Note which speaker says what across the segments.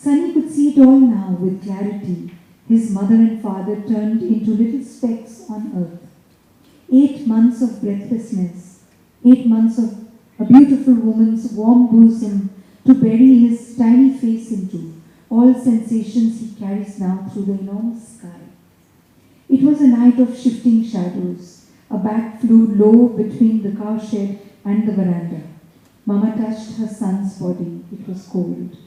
Speaker 1: Sunny could see it all now with clarity. His mother and father turned into little specks on earth. 8 months of breathlessness, 8 months of a beautiful woman's warm bosom to bury his tiny face into, all sensations he carries now through the enormous sky. It was a night of shifting shadows. A bat flew low between the cowshed and the veranda. Mama touched her son's body. It was cold.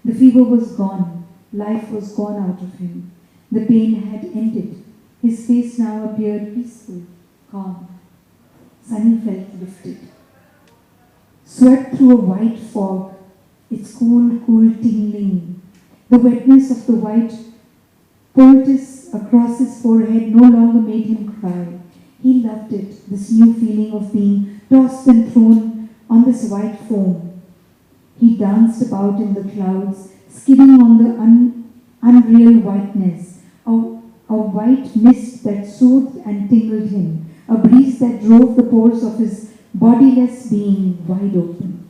Speaker 1: The fever was gone. Life was gone out of him. The pain had ended. His face now appeared peaceful, calm. Sunny felt lifted. Swept through a white fog, its cool, cool tingling. The wetness of the white poultice across his forehead no longer made him cry. He loved it, this new feeling of being tossed and thrown on this white foam. He danced about in the clouds, skimming on the unreal whiteness, a white mist that soothed and tingled him, a breeze that drove the pores of his bodiless being wide open.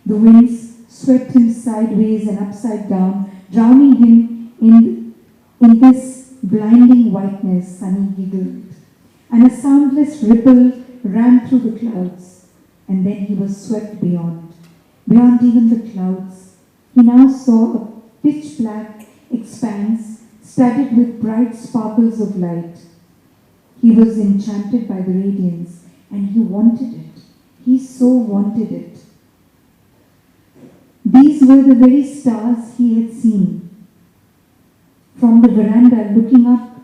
Speaker 1: The winds swept him sideways and upside down, drowning him in this blinding whiteness. Sunny giggled, and a soundless ripple ran through the clouds, and then he was swept beyond even the clouds. He now saw a pitch black expanse studded with bright sparkles of light. He was enchanted by the radiance, and he wanted it. He so wanted it. These were the very stars he had seen from the veranda, looking up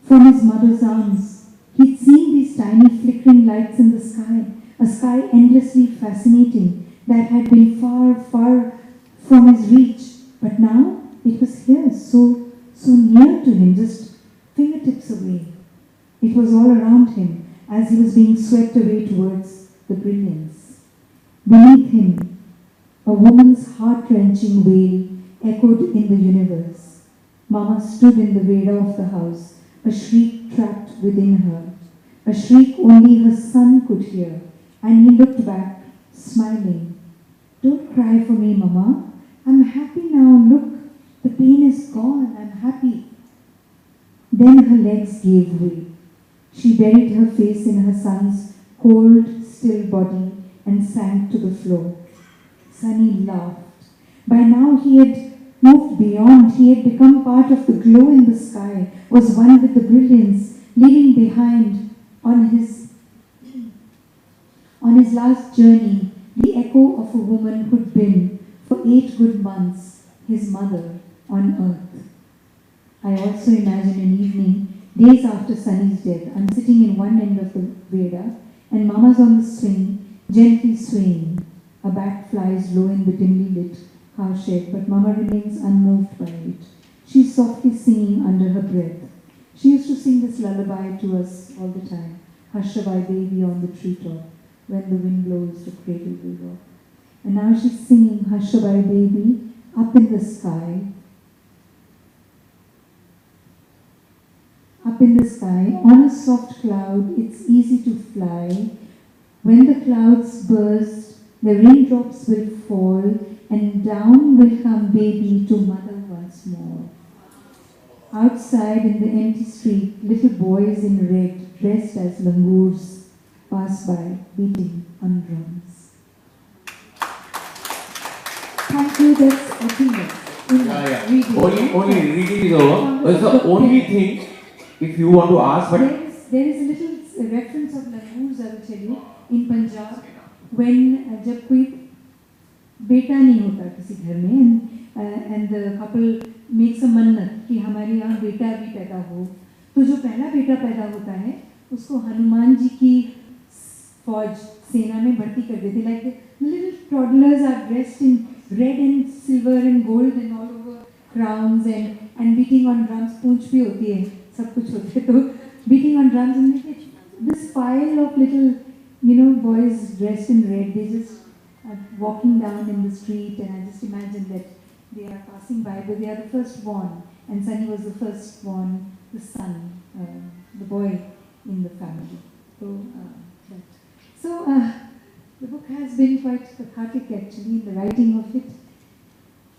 Speaker 1: from his mother's arms. He'd seen these tiny flickering lights in the sky, a sky endlessly fascinating that had been far, far from his reach. But now it was here, so near to him, just fingertips away. It was all around him as he was being swept away towards the brilliance. Beneath him, a woman's heart-wrenching wail echoed in the universe. Mama stood in the veranda of the house, a shriek trapped within her, a shriek only her son could hear, and he looked back, smiling. "Don't cry for me, Mama. I'm happy now. Look, the pain is gone. I'm happy." Then her legs gave way. She buried her face in her son's cold, still body and sank to the floor. Sunny laughed. By now he had moved beyond. He had become part of the glow in the sky, was one with the brilliance, leaving behind on his last journey the echo of a woman who'd been, for 8 good months, his mother on earth. I also imagine an evening, days after Sunny's death, I'm sitting in one end of the veranda, and Mama's on the swing, gently swaying. A bat flies low in the dimly lit cowshed, but Mama remains unmoved by it. She's softly singing under her breath. She used to sing this lullaby to us all the time. "Hush-a-bye, baby, on the treetop. When the wind blows, the cradle will rock." And now she's singing "Hush-a-bye, baby" up in the sky. Up in the sky, on a soft cloud, it's easy to fly. When the clouds burst, the raindrops will fall, and down will come baby to mother once more. Outside in the empty street, little boys in red, dressed as langurs, pass by, beating on drums. Thank you, that's I think that's
Speaker 2: reading. Only reading is over. That's the only thing, if you want to ask, but
Speaker 1: there is a little reference of langurs, I will tell you, in Punjab, when जब कोई बेटा नहीं होता किसी घर में, and the couple makes a मन्नत कि हमारे यहाँ बेटा भी पैदा हो, तो जो पहला बेटा पैदा होता है उसको हनुमान जी की फौज सेना में भर्ती कर देते. Like the little toddlers are dressed in red and silver and gold and all over crowns and beating on drums. पूंछ भी होती है, सब कुछ होता है, तो beating on drums, and this pile of little boys dressed in red, they just are walking down in the street, and I just imagine that they are passing by, but they are the firstborn, and Sunny was the firstborn, the son, the boy in the family. So the book has been quite cathartic actually in the writing of it.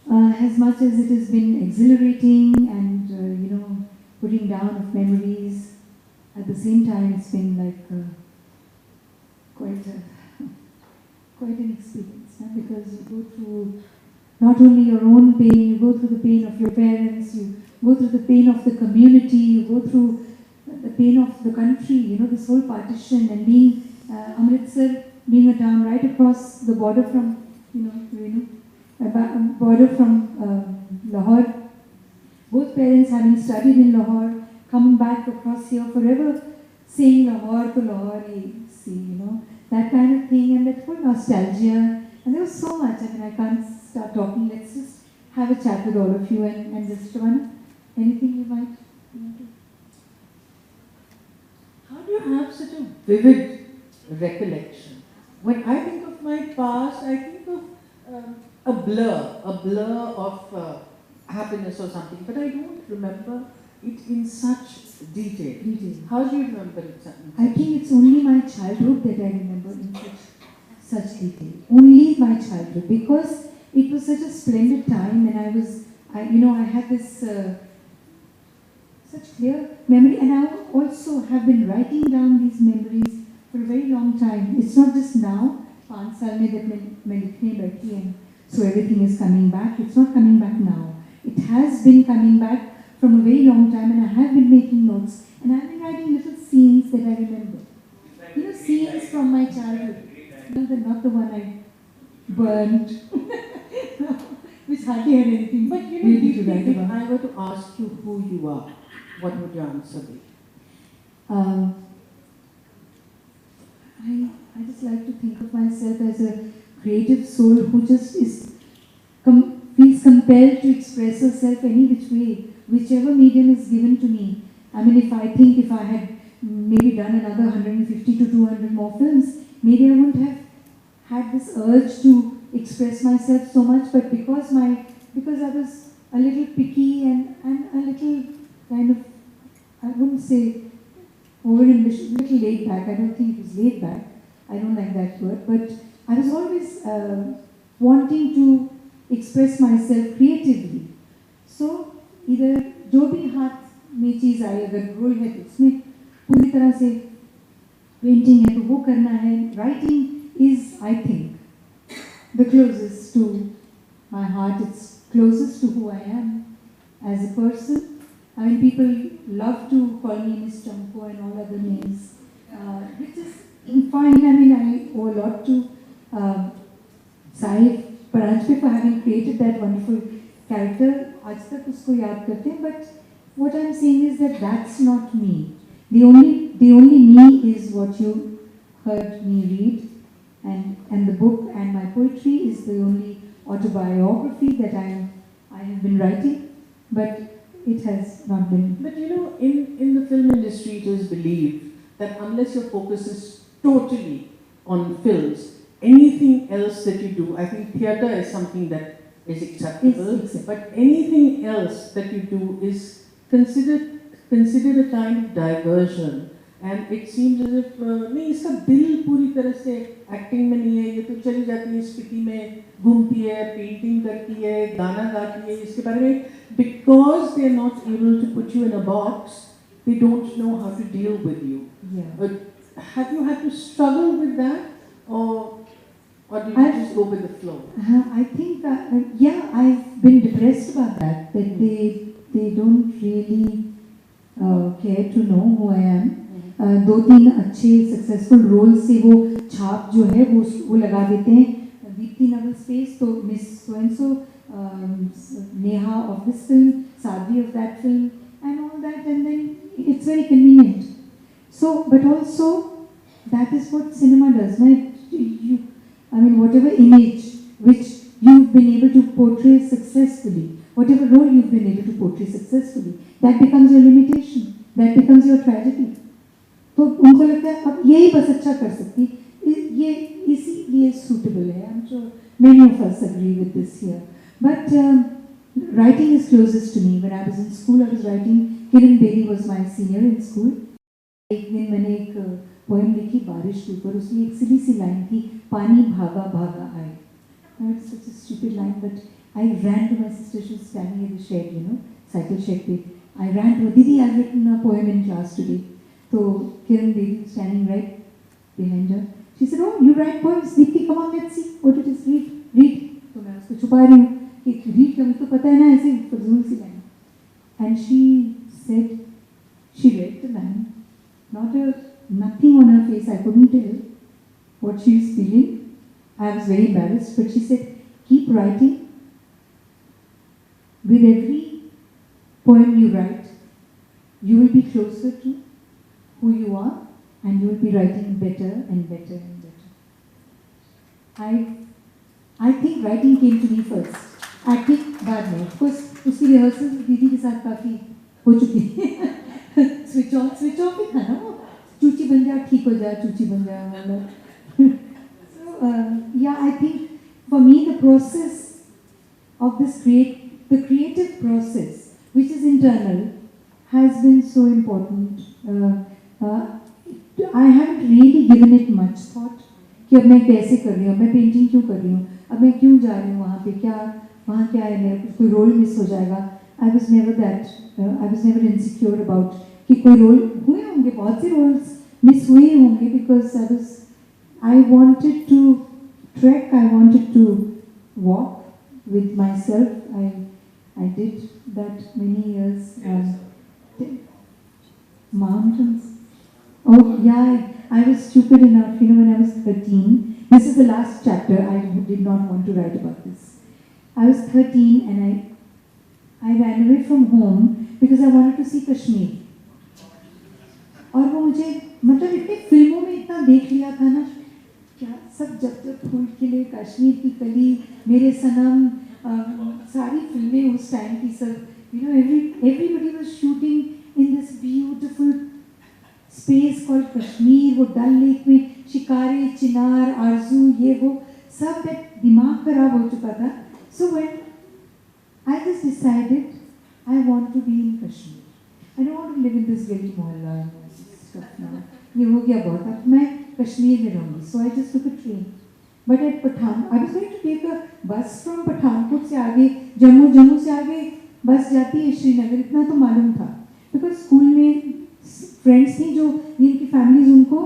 Speaker 1: as much as it has been exhilarating and putting down of memories, at the same time it's been like quite an experience, because you go through not only your own pain, you go through the pain of your parents, you go through the pain of the community, you go through the pain of the country, this whole partition, and being Amritsar being a town right across the border from, border from Lahore. Both parents having studied in Lahore, coming back across here, forever saying Lahore to Lahore, that kind of thing, and that whole nostalgia. And there was so much. I can't start talking. Let's just have a chat with all of you. And just, Shabana, anything you might want to?
Speaker 3: How do you have such a vivid recollection? When I think of my past, I think of a blur of happiness or something, but I don't remember it in such detail. How do you remember it?
Speaker 1: I think it's only my childhood that I remember in such detail. Only my childhood, because it was such a splendid time, and I had this such clear memory, and I also have been writing down these memories for a very long time. It's not just now, 5 साल में जब मैं लिखने बैठी and so everything is coming back. It's not coming back now. It has been coming back from a very long time, and I have been making notes, and I've been writing little scenes that I remember. Scenes from my childhood. Not the one I burned, which hardly had anything.
Speaker 3: But
Speaker 1: really to write
Speaker 3: if
Speaker 1: about.
Speaker 3: I were to ask you who you are, what would your answer be?
Speaker 1: I just like to think of myself as a creative soul who just feels compelled to express herself any which way, whichever medium is given to me. If I had maybe done another 150 to 200 more films, maybe I wouldn't have had this urge to express myself so much, but because I was a little picky and a little kind of, I wouldn't say over-ambitious, a little laid back. I don't think it was laid back. I don't like that word, but I was always wanting to express myself creatively. So either जो भी हाथ में चीज़ आई, अगर role है तो उसमें पूरी तरह से पेंटिंग है तो वो करना है. Writing is, I think, the closest to my heart. It's closest to who I am as a person. People love to call me Miss Champo and all other names, which is fine. I owe a lot to Saif Paranjpe for having created that wonderful character. आज तक उसको याद करते हैं. But what I'm saying is that that's not me. The only me is what you heard me read, and the book and my poetry is the only autobiography that I have been writing, but it has not been.
Speaker 3: But in the film industry, it is believed that unless your focus is totally on films, anything else that you do, I think theatre is something that is acceptable, but anything else that you do is considered a kind of diversion. And it seems as if नहीं, इसका दिल पूरी तरह से acting में नहीं है. ये तो चली जाती है स्पीति में, घूमती है, पेंटिंग करती है, गाना गाती है. इसके बारे में, because they are not able to put you in a box, they don't know how to deal with you.
Speaker 1: Yeah.
Speaker 3: Have you had to struggle with that, or do you just go with the flow?
Speaker 1: I think I've been depressed about that. That they don't really care to know who I am. 2-3 अच्छे successful role से वो छाप जो है वो लगा देते हैं. दीप्ति नवल स्पेस तो miss so and so, Neha of this film, Sadhvi of that film, and all that, and then it's very convenient. So, but also that is what cinema does, right? Whatever image which you've been able to portray successfully, whatever role you've been able to portray successfully, that becomes your limitation, that becomes your tragedy. तो उनको लगता है अब यही बस अच्छा कर सकती, ये इसीलिए suitable है. I'm sure many of us agree with this here. But writing is closest to me. When I was in school, I was writing. Kiran Bedi was my senior in school. एक दिन मैंने एक poem लिखी बारिश के ऊपर. उसमें एक सीधी सी लाइन थी, पानी भागा भागा आए. It's such a stupid line, but I ran to my sister. She was standing in the shed, cycle shed. I ran to her. Didi, I've written a poem in class today. So Kiran Devi was standing right behind her. She said, "Oh, you write poems, Deepti, come on, let's see what it is. Read." तो मैं उसको छुपा रही हूँ कि read क्या मुझे तो पता है ना ऐसे फजूल सी line. And she said, she read the line. Nothing on her face. I couldn't tell what she was feeling. I was very embarrassed, but she said, "Keep writing. With every poem you write, you will be closer to who you are, and you will be writing better and better and better." I think writing came to me first. Acting बाद में. Of course, उसकी rehearsals दीदी के साथ काफी हो चुकी है. Switch on ही था ना वो. चूची बन जा, ठीक हो जा, चूची बन जा वाला. So yeah, I think for me the process of the creative process, which is internal, has been so important. I haven't really given it much thought कि अब मैं कैसे कर रही हूँ, मैं पेंटिंग क्यों कर रही हूँ, अब मैं क्यों जा रही हूँ वहाँ पे, वहाँ क्या है, मेरा कोई रोल मिस हो जाएगा. I was never insecure about कि कोई रोल हुए होंगे, बहुत से रोल्स मिस हुए होंगे, because I wanted to trek, I wanted to walk with myself. I did that many years. Mountains. Oh yeah, I was stupid enough, when I was 13. This is the last chapter. I did not want to write about this. I was 13 and I ran away from home because I wanted to see Kashmir. और वो मुझे मतलब इतने फिल्मों में इतना देख लिया था ना, क्या सब जब फूल खिले, कश्मीर की कली, मेरे सनम, सारी फिल्में उस टाइम की सब, everybody was shooting in this beautiful space called Kashmir. वो डल लेक में शिकारे, चिनार, आरजू, ये वो सब, that दिमाग खराब हो चुका था. So when I just decided I want to be in Kashmir. I don't want to live in this gully mohalla and all this stuff now. ये हो गया बहुत, अब मैं कश्मीर में रहूँगी. So I just took a train. But at I was going to take a bus from Pathankot से आगे, जम्मू से आगे बस जाती है श्रीनगर, इतना तो मालूम था. Because स्कूल में फ्रेंड्स थी जो जिनकी फैमिलीज उनको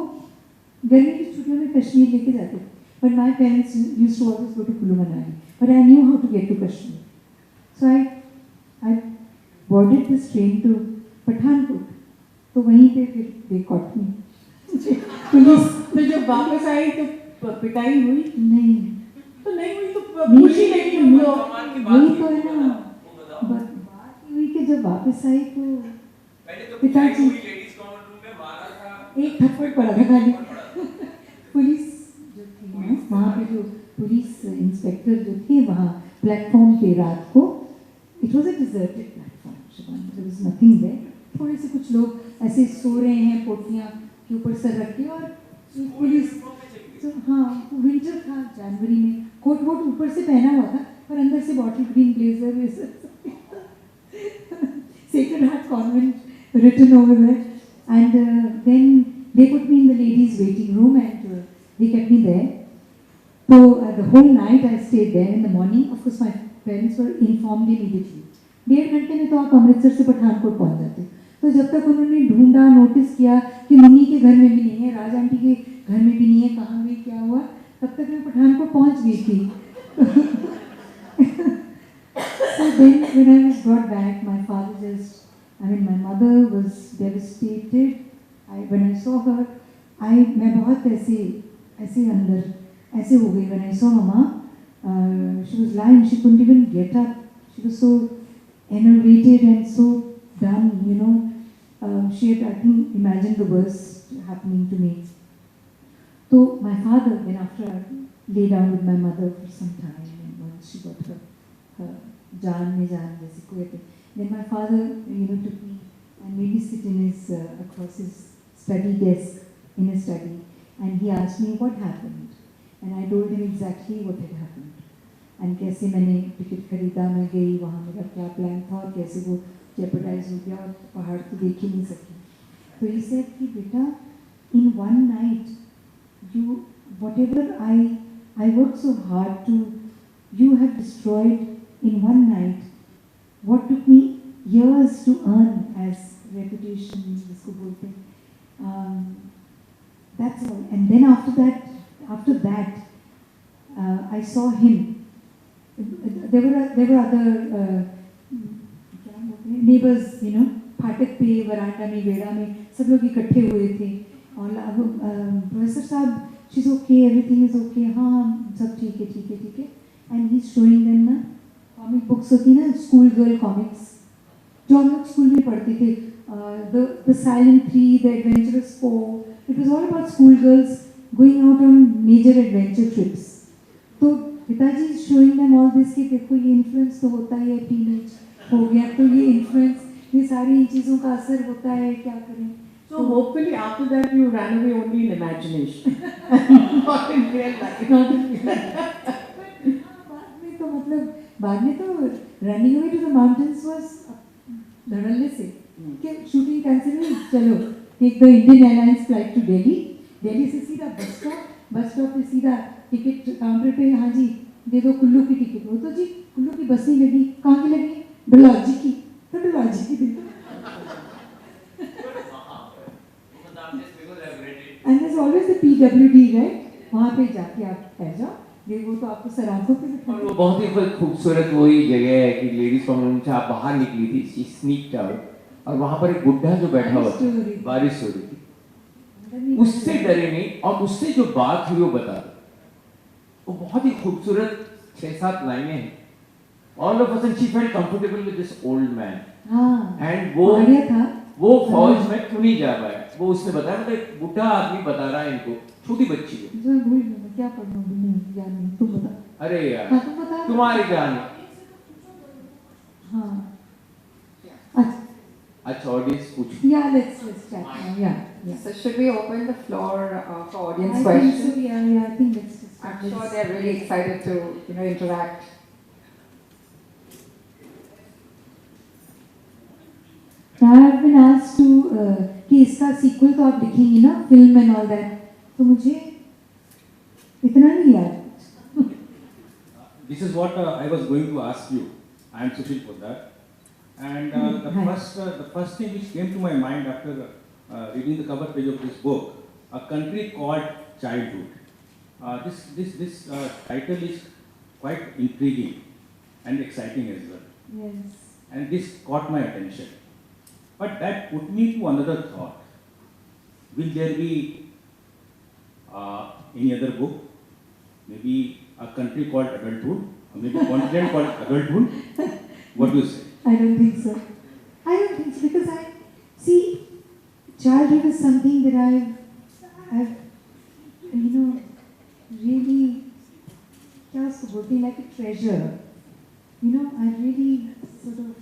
Speaker 1: गर्मी की छुट्टियों में कश्मीर लेके जाते थे. But my parents used to always go to Kullu Manali. But I knew how to get to Kashmir. So I boarded this train to Pathankot. तो वहीं पे फिर they caught me. पुलिस.
Speaker 3: तो जब वापस आई तो पिटाई हुई?
Speaker 1: नहीं.
Speaker 3: तो नहीं हुई तो पूछ ही नहीं हम लोग.
Speaker 1: वही तो है ना. बात हुई कि जब वापस आई तो पिताजी एक थप्पड़ पड़ा था खाली. पुलिस जो थी ना वहाँ पे, जो पुलिस इंस्पेक्टर जो थे वहाँ प्लेटफॉर्म पे रात को, it was a deserted platform, there was nothing there. थोड़े से कुछ लोग ऐसे सो रहे हैं पोटियाँ के ऊपर सर रख के, और पुलिस तो हाँ विंटर था, जनवरी में, कोट वोट ऊपर से पहना हुआ था और अंदर से bottle green blazer, Sacred Heart Convent written over there. And then they put me in the ladies' waiting room and they kept me there. So the whole night I stayed there. In the morning, of course, my parents were informed immediately. 1.5 घंटे में तो आप अमृतसर से पठानकोट पहुंच जाते. तो जब तक उन्होंने ढूंढा, नोटिस किया कि मुन्नी के घर में भी नहीं है, राज आंटी के घर में भी नहीं है, कहाँ गई, क्या हुआ, तब तक मैं पठानकोट पहुंच गई थी. So then when I was brought back, my father my mother was devastated. When I saw her, मैं बहुत ऐसे अंदर ऐसे हो गई. When I saw Mama, she was lying, she couldn't even get up. She was so enervated and so done, she had, I think, imagined the worst happening to me. So my father, then after I lay down with my mother for some time, and once she got her jaan jaise koye the, then my father, took me and made me sit in his across his study desk in his study, and he asked me what happened, and I told him exactly what had happened, and कैसे मैंने ticket खरीदा, मैं गई वहाँ, मेरा क्या plan था और कैसे वो jeopardize हो गया और पहाड़ तो देख ही नहीं सकी. तो he said कि बेटा, in one night whatever I worked so hard to, you have destroyed in one night what took me years to earn as reputation, jisko bolte hain. That's all. And then after that, I saw him. There were other neighbors, you know, फाटक पे, वरांडा में, वेड़ा में सब लोग इकट्ठे हुए थे और अब प्रोफेसर साहब, she's okay, everything is okay, हाँ सब ठीक है, and he's showing them ना comic books होती ना, school girl comics जो हम लोग स्कूल में पढ़ते थे, the Silent Three, the Adventurous Four. It was all about school girls going out on major adventure trips. तो पिताजी is showing them all this कि देखो ये influence तो होता ही है, teenage हो गया तो ये influence, ये सारी चीज़ों का असर होता है, क्या करें.
Speaker 3: So hopefully after that you ran away only in imagination, not in real life.
Speaker 1: Not in real life. बाद में तो running away to the mountains was धड़ल्ले से कि शूटिंग कैंसिल हुई, चलो एक दो Indian Airlines flight to Delhi से सीधा बस स्टॉप पे सीधा टिकट काउंटर पे, हाँ जी दे दो कुल्लू की टिकट. वो तो जी कुल्लू की बस नहीं लगी, कहाँ की लगी, डलहौजी की, तो डलहौजी की दे दो. And there's always the PWD, right? वहाँ पे जाके आप ठहर जाओ, वो तो आपको सर आंखों पे दिखाएंगे.
Speaker 2: और वो बहुत ही खूबसूरत वही जगह है कि लेडीज कॉमन रूम से आप बाहर निकली थी, शी स्नीक्ड आउट, और वहाँ पर एक बुढ़ा जो बैठा हुआ था, बारिश हो रही थी, उससे डरे नहीं, और उससे जो बात हुई वो बता दो. वो बहुत ही खूबसूरत 6-7 लाइनें हैं. All of a sudden she felt comfortable with this old man. And वो फौज में क्यों नहीं जा पाया, वो उसने बताया, मतलब एक बुढ़ा आदमी बता रहा है इनको, छोटी बच्ची को.
Speaker 1: क्या पढ़ना नहीं, तुम बता.
Speaker 2: अरे यार तुम्हारी कहानी.
Speaker 1: हाँ
Speaker 2: अच्छा ऑडियंस पूछ.
Speaker 1: Yeah, let's chat now. Yeah.
Speaker 4: So should we open the floor for audience
Speaker 1: I
Speaker 4: questions?
Speaker 1: think so, yeah, I think let's just
Speaker 4: I'm sure they're really excited to interact.
Speaker 1: I have been asked to कि इसका sequel तो आप लिखेंगी ना, film and all that, तो मुझे इतना नहीं याद.
Speaker 5: This is what I was going to ask you. I am Sushil Poddar. And the first thing which came to my mind after reading the cover page of this book, A Country Called Childhood. This title is quite intriguing and exciting as well.
Speaker 1: Yes.
Speaker 5: And this caught my attention. But that put me to another thought. Will there be any other book? Maybe A Country Called Adulthood? Or maybe a continent called Adulthood? What do you say?
Speaker 1: I don't think so. Because I see childhood is something that I've really just working like a treasure. I really sort of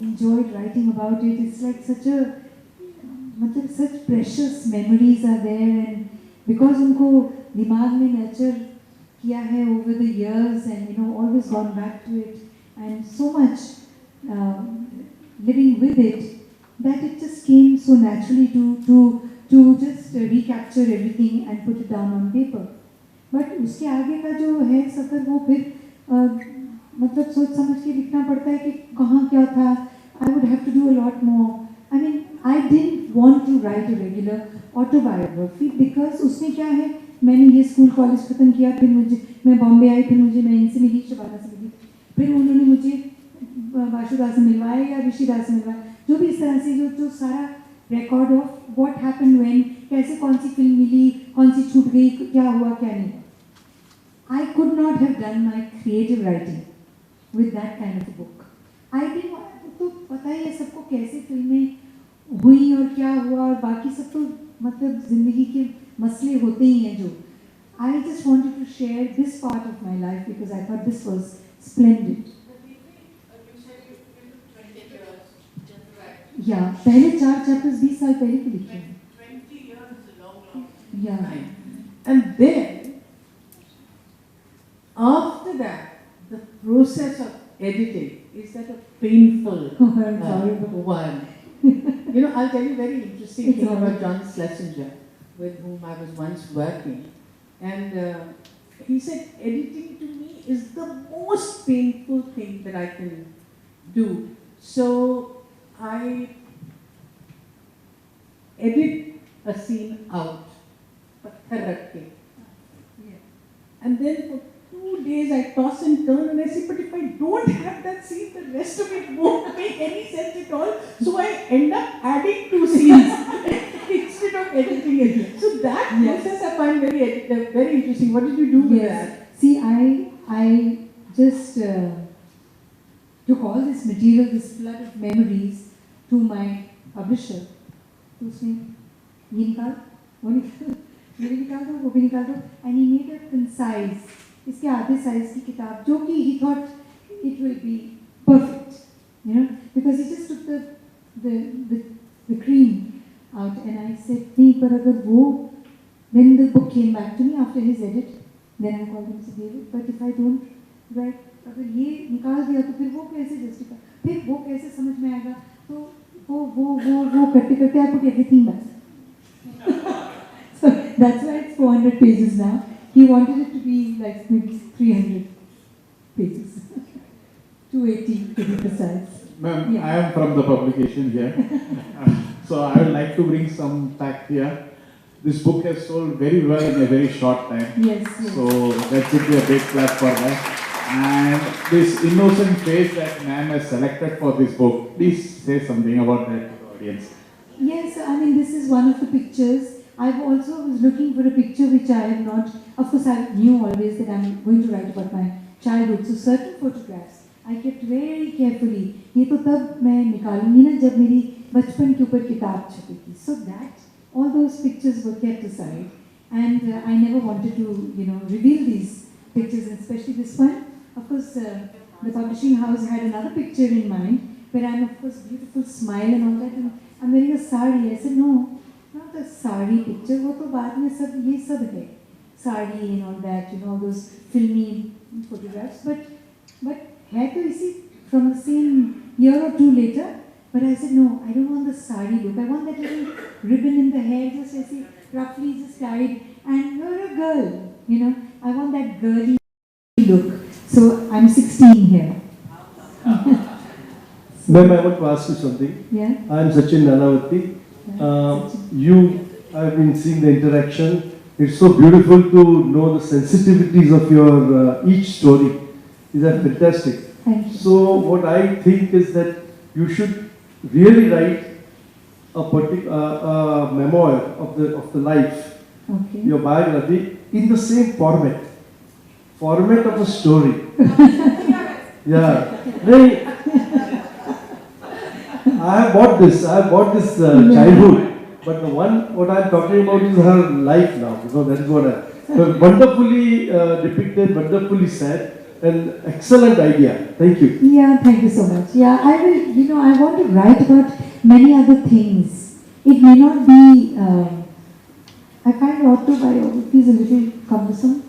Speaker 1: enjoyed writing about it. It's like such precious memories are there, and because उनको दिमाग में nurture किया है over the years, and always gone back to it, and so much living with it, that it just came so naturally to just recapture everything and put it down on paper. But उसके आगे का जो है सफर, वो फिर मतलब सोच समझ के लिखना पड़ता है कि कहाँ क्या था. I would have to do a lot more. I mean, I didn't want to write a regular autobiography because उसमें क्या है, मैंने ये स्कूल कॉलेज खत्म किया, फिर मैं बॉम्बे आई, फिर मैं इनसे मिली, शबाना से मिली, फिर उन्होंने मुझे वाशुदा से मिलवाया या ऋषिदा से मिलवाया, जो भी इस तरह से जो सारा record of what happened when, कैसे कौन सी फिल्म मिली, कौन सी छूट गई, क्या हुआ क्या नहीं. I could not have done my creative writing with that kind of a book. I didn't. तो पता ही है सबको कैसे फिल्में हुई और क्या हुआ, और बाकी सब तो मतलब जिंदगी के मसले होते ही हैं जो. I just wanted to share this part of my life because I thought this was splendid. Yeah, पहले 4 chapters 20 साल पहले के लिखे हैं.
Speaker 3: 20 years is a long
Speaker 1: Yeah.
Speaker 3: time. And then, after that, the process of editing is that a painful one. I'll tell you a very interesting thing about John Schlesinger, with whom I was once working. And he said, editing to me is the most painful thing that I can do. So I edit a scene out. And then for 2 days I toss and turn and I say, but if I don't have that scene, the rest of it won't make any sense at all. So I end up adding 2 scenes instead of editing it. So that process I find very interesting. What did you do with that?
Speaker 1: See, I just took all this material, this flood of memories, to my publisher. तो उसने ये निकाल, वो निकाल, ये भी निकाल दो, वो भी निकाल दो, and he made a concise, इसके आधे size की किताब, जो कि he thought it will be perfect, you know, because he just took the cream out, and I said, नहीं पर अगर वो, then the book came back to me after his edit, then I called him and said, David, but if I don't write, अगर ये निकाल दिया तो फिर वो कैसे justify, फिर वो कैसे समझ में आएगा, तो वो करते I put everything back. So that's why it's 400 pages now. He wanted it to be like maybe 300 pages. 280 to be precise.
Speaker 6: Ma'am,
Speaker 1: Yeah.
Speaker 6: I am from the publication here. So I would like to bring some fact here. This book has sold very well in a very short time.
Speaker 1: Yes.
Speaker 6: So that should be a big clap for that. And this innocent face that ma'am has selected for this book, please say something about that to the audience.
Speaker 1: Yes, I mean, this is one of the pictures. I also was looking for a picture which I have not, of course I knew always that I'm going to write about my childhood. So certain photographs I kept very carefully. ये तो तब मैं निकालूंगी ना जब मेरी बचपन के ऊपर किताब छपेगी. So that, all those pictures were kept aside. And I never wanted to, reveal these pictures, especially this one. Of course, the publishing house had another picture in mind, where I'm, of course, beautiful smile and all that, and I'm wearing a sari. I said, no, not a sari picture, वो तो बाद में सब ये सब है, sari and all that, all those filmy photographs. But hair to इसी from the same year or two later. But I said, no, I don't want the sari look. I want that little ribbon in the hair, just ऐसे roughly just tied, and you're a girl, I want that girly look. So I'm 16 here.
Speaker 7: Ma'am, I want to ask you something.
Speaker 1: Yeah.
Speaker 7: I'm Sachin Nanavati. I've been seeing the interaction. It's so beautiful to know the sensitivities of your each story. These are fantastic.
Speaker 1: Thank you.
Speaker 7: So what I think is that you should really write a memoir of the life,
Speaker 1: Okay.
Speaker 7: your biography, in the same format of a story. Yeah. Hey, I have bought this childhood, but the one what I am talking about is her life now. That is what I. Wonderfully depicted, wonderfully said, and excellent idea. Thank you.
Speaker 1: Yeah, thank you so much. Yeah, I will, I want to write about many other things. It may not be, I find autobiographies a little cumbersome.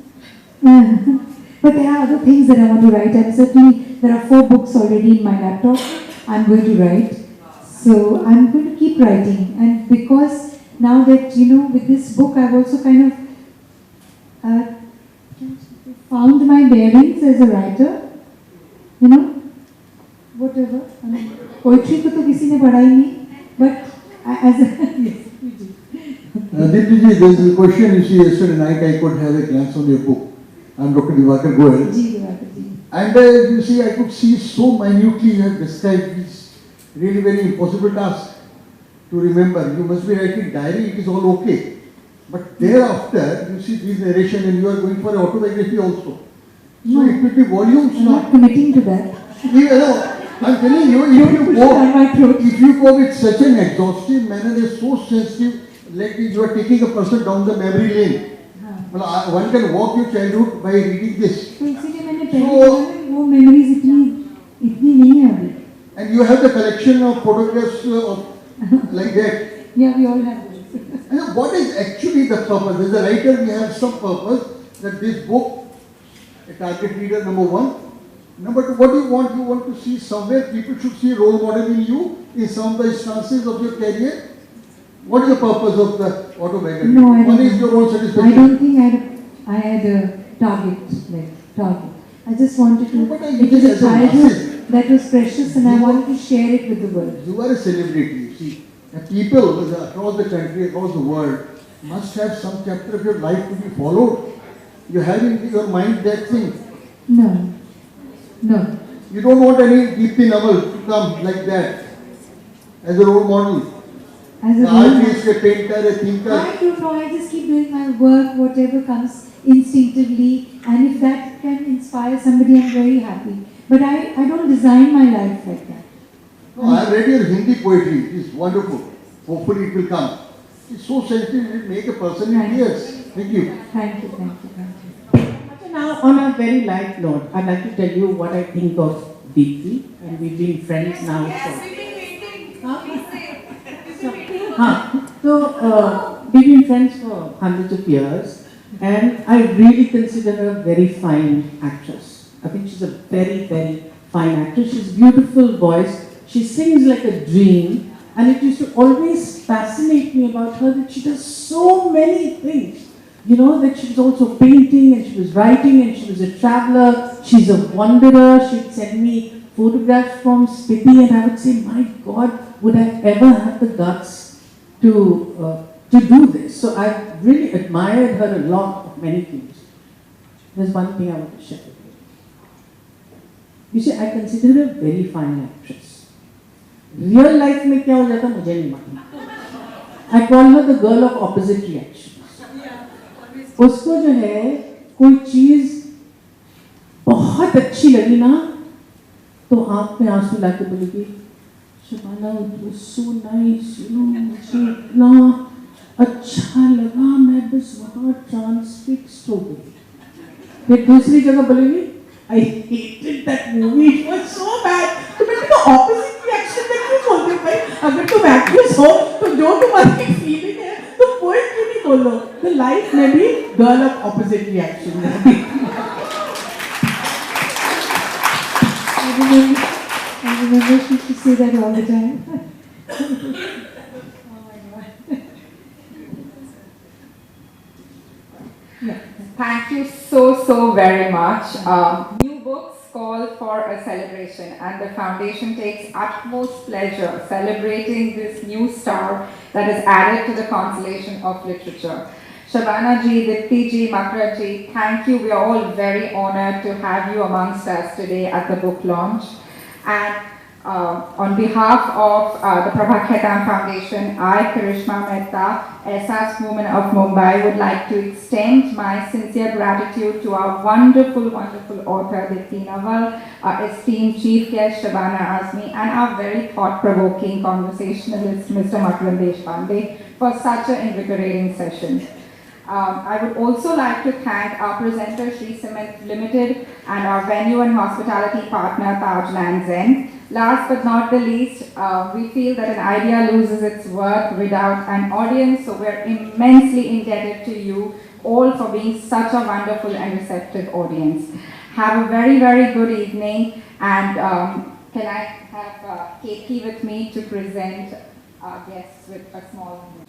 Speaker 1: But there are other things that I want to write, and certainly there are 4 books already in my laptop I'm going to write. So I'm going to keep writing, and because now that, with this book I've also kind of found my bearings as a writer, whatever. I mean, poetry ko to kisi ne padha hi nahi, but as a, yes, we do.
Speaker 8: Deepti ji, there is a question you see yesterday night. I could have a glance on your book. I'm Dr. Divakar Goel. And you see, I could see so minutely you have described this really very impossible task to remember. You must be writing diary, it is all okay. But thereafter, you see this narration and you are going for an autobiography also. So it will be volumes
Speaker 1: I'm
Speaker 8: now.
Speaker 1: not committing to that.
Speaker 8: I'm telling you, if you go with such an exhaustive manner, is so sensitive, like you are taking a person down the memory lane. Well, one can walk your childhood by reading this.
Speaker 1: तो इसीलिए मैंने पहले बोला वो memories इतनी नहीं है अभी.
Speaker 8: And you have the collection of photographs of like that.
Speaker 1: Yeah, we all have this.
Speaker 8: And what is actually the purpose? As a writer, we have some purpose that this book, a target reader, number 1. Number 2, what do you want? You want to see somewhere people should see a role model in you in some of the instances of your career. What is the purpose of the autobiography?
Speaker 1: No, I don't.
Speaker 8: One is your own satisfaction.
Speaker 1: I don't think I had a target. I just wanted to,
Speaker 8: But I
Speaker 1: it was
Speaker 8: think
Speaker 1: a
Speaker 8: as a
Speaker 1: childhood
Speaker 8: narcissist,
Speaker 1: that was precious and I wanted to share it with the world.
Speaker 8: you are a celebrity, you see. And people across the country, across the world, must have some chapter of your life to be followed. You have in your mind that thing.
Speaker 1: No, no.
Speaker 8: You don't want any Deepti Naval to come like that as a role model.
Speaker 1: As a
Speaker 8: The
Speaker 1: role
Speaker 8: artist,
Speaker 1: model,
Speaker 8: a painter, a thinker.
Speaker 1: I don't know, I just keep doing my work, whatever comes instinctively, and if that can inspire somebody, I'm very happy. But I don't design my life like that.
Speaker 8: No, I have read your Hindi poetry. It is wonderful. Hopefully it will come. It's so sensitive, it will make a person in tears. Thank you.
Speaker 1: Thank you, thank you, thank you.
Speaker 3: So now, on a very light note, I'd like to tell you what I think of Deepti, and we've been friends now for. We've been friends for hundreds of years, and I really consider her a very fine actress. I think she's a very, very fine actress. She's a beautiful voice. She sings like a dream, and it used to always fascinate me about her that she does so many things. You know, that she was also painting, and she was writing, and she was a traveler. She's a wanderer. She'd send me photographs from Spiti, and I would say, my God, would I ever have the guts to do this? So I really admired her a lot of many things. There's one thing I want to share with you. You see, I consider her a very fine actress. Real life में क्या हो जाता मुझे नहीं मालूम. I call her the girl of opposite reactions. उसको जो है कोई चीज बहुत अच्छी लगी ना तो आँख में आंसू लाके बोलेगी Shabana it was so nice, you know, मुझे इतना अच्छा लगा मैं बस वहाँ ट्रांसफिक्स्ड हो गई. फिर दूसरी जगह बोलेगी I hated that movie, it was so bad. तो मैंने कहा opposite reaction में क्यों बोलते हो भाई? अगर तुम actress हो तो जो तुम्हारी feeling है तो poet क्यों नहीं बोलो? The life में भी girl of opposite reaction है.
Speaker 1: I remember she used to say that all the time. Oh my God. Yeah.
Speaker 4: Thank you so very much. New books call for a celebration, and the foundation takes utmost pleasure celebrating this new star that is added to the constellation of literature. Shabana ji, Deepti ji, Makra ji, thank you. We are all very honored to have you amongst us today at the book launch. And on behalf of the Prabha Khaitan Foundation, I, Karishma Mehta, SAS Women of Mumbai, would like to extend my sincere gratitude to our wonderful author, Deepti Naval, our esteemed chief guest, Shabana Azmi, and our very thought-provoking conversationalist, Mr. Makran Deshpande, for such an invigorating session. I would also like to thank our presenter, Sri Cement Limited, and our venue and hospitality partner, Tajland Zen. Last but not the least, we feel that an idea loses its worth without an audience, so we're immensely indebted to you all for being such a wonderful and receptive audience. Have a very good evening, and can I have Keki with me to present our guests with a small moment.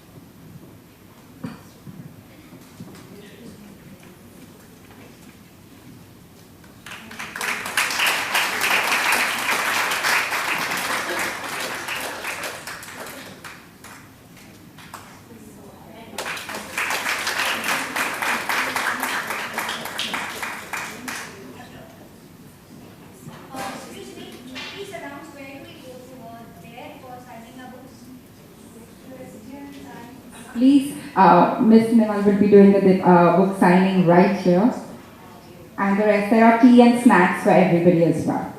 Speaker 4: Please, Ms. Naval will be doing the book signing right here. And the rest, there are tea and snacks for everybody as well.